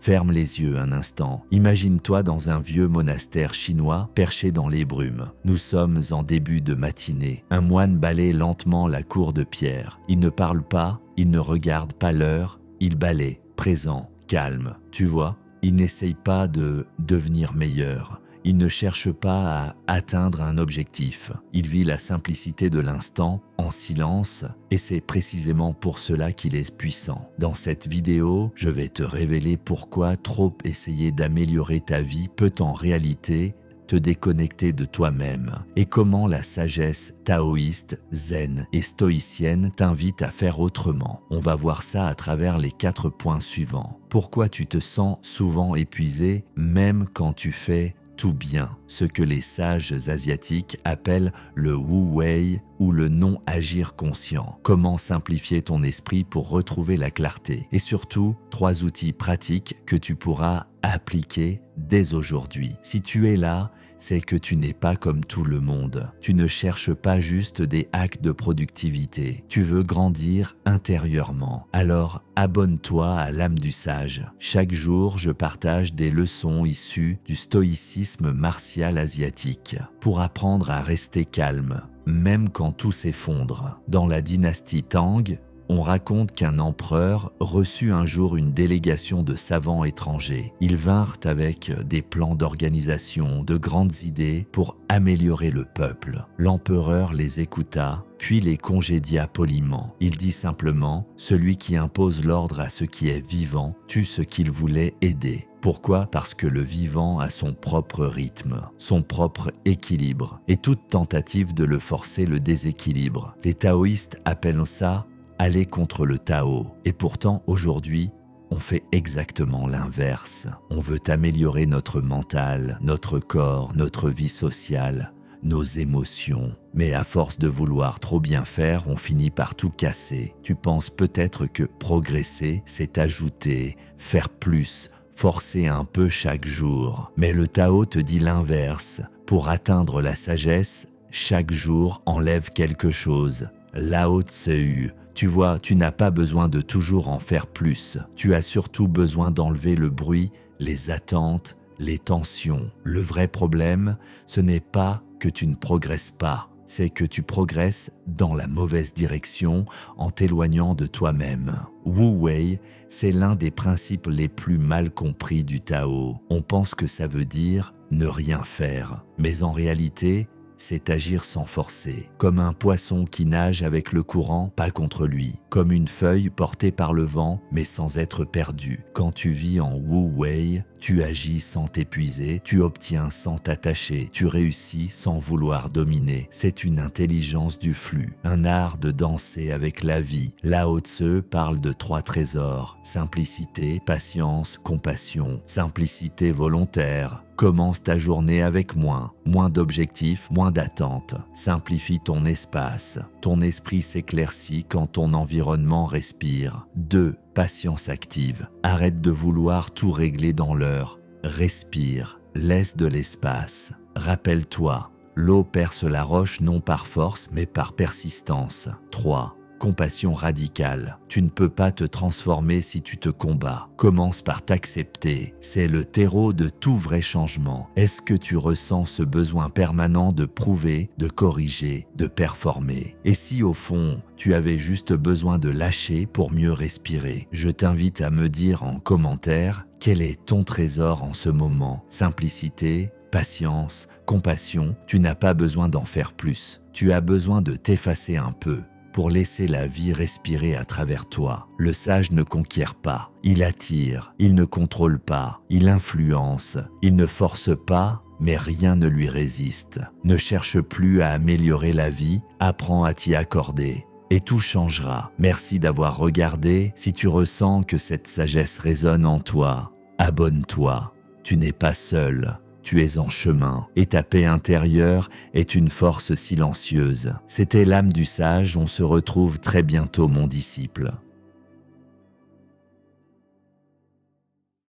Ferme les yeux un instant. Imagine-toi dans un vieux monastère chinois perché dans les brumes. Nous sommes en début de matinée. Un moine balaye lentement la cour de pierre. Il ne parle pas, il ne regarde pas l'heure, il balaye, présent, calme. Tu vois, il n'essaye pas de devenir meilleur. Il ne cherche pas à atteindre un objectif. Il vit la simplicité de l'instant, en silence, et c'est précisément pour cela qu'il est puissant. Dans cette vidéo, je vais te révéler pourquoi trop essayer d'améliorer ta vie peut en réalité te déconnecter de toi-même et comment la sagesse taoïste, zen et stoïcienne t'invite à faire autrement. On va voir ça à travers les 4 points suivants. Pourquoi tu te sens souvent épuisé même quand tu fais tout bien, ce que les sages asiatiques appellent le Wu Wei ou le non-agir conscient. Comment simplifier ton esprit pour retrouver la clarté. Et surtout, 3 outils pratiques que tu pourras appliquer dès aujourd'hui. Si tu es là, c'est que tu n'es pas comme tout le monde. Tu ne cherches pas juste des hacks de productivité. Tu veux grandir intérieurement. Alors, abonne-toi à l'âme du sage. Chaque jour, je partage des leçons issues du stoïcisme martial asiatique pour apprendre à rester calme, même quand tout s'effondre. Dans la dynastie Tang, on raconte qu'un empereur reçut un jour une délégation de savants étrangers. Ils vinrent avec des plans d'organisation, de grandes idées pour améliorer le peuple. L'empereur les écouta, puis les congédia poliment. Il dit simplement « Celui qui impose l'ordre à ce qui est vivant tue ce qu'il voulait aider ». Pourquoi? Parce que le vivant a son propre rythme, son propre équilibre, et toute tentative de le forcer le déséquilibre. Les taoïstes appellent ça aller contre le Tao. Et pourtant, aujourd'hui, on fait exactement l'inverse. On veut améliorer notre mental, notre corps, notre vie sociale, nos émotions. Mais à force de vouloir trop bien faire, on finit par tout casser. Tu penses peut-être que progresser, c'est ajouter, faire plus, forcer un peu chaque jour. Mais le Tao te dit l'inverse. Pour atteindre la sagesse, chaque jour enlève quelque chose. Lao Tzu. Tu vois, tu n'as pas besoin de toujours en faire plus. Tu as surtout besoin d'enlever le bruit, les attentes, les tensions. Le vrai problème, ce n'est pas que tu ne progresses pas, c'est que tu progresses dans la mauvaise direction en t'éloignant de toi-même. Wu Wei, c'est l'un des principes les plus mal compris du Tao. On pense que ça veut dire ne rien faire, mais en réalité, c'est agir sans forcer, comme un poisson qui nage avec le courant, pas contre lui, comme une feuille portée par le vent, mais sans être perdue. Quand tu vis en Wu Wei, tu agis sans t'épuiser, tu obtiens sans t'attacher, tu réussis sans vouloir dominer. C'est une intelligence du flux, un art de danser avec la vie. Lao Tzu parle de 3 trésors, simplicité, patience, compassion. Simplicité volontaire. Commence ta journée avec moins d'objectifs, moins d'attentes. Simplifie ton espace. Ton esprit s'éclaircit quand ton environnement respire. 2. Patience active. Arrête de vouloir tout régler dans l'heure. Respire. Laisse de l'espace. Rappelle-toi, l'eau perce la roche non par force mais par persistance. 3. Compassion radicale. Tu ne peux pas te transformer si tu te combats. Commence par t'accepter. C'est le terreau de tout vrai changement. Est-ce que tu ressens ce besoin permanent de prouver, de corriger, de performer? Et si au fond, tu avais juste besoin de lâcher pour mieux respirer? Je t'invite à me dire en commentaire quel est ton trésor en ce moment. Simplicité, patience, compassion. Tu n'as pas besoin d'en faire plus. Tu as besoin de t'effacer un peu pour laisser la vie respirer à travers toi. Le sage ne conquiert pas, il attire, il ne contrôle pas, il influence, il ne force pas, mais rien ne lui résiste. Ne cherche plus à améliorer la vie, apprends à t'y accorder. Et tout changera. Merci d'avoir regardé. Si tu ressens que cette sagesse résonne en toi, abonne-toi. Tu n'es pas seul. Tu es en chemin, et ta paix intérieure est une force silencieuse. C'était l'âme du sage, on se retrouve très bientôt mon disciple.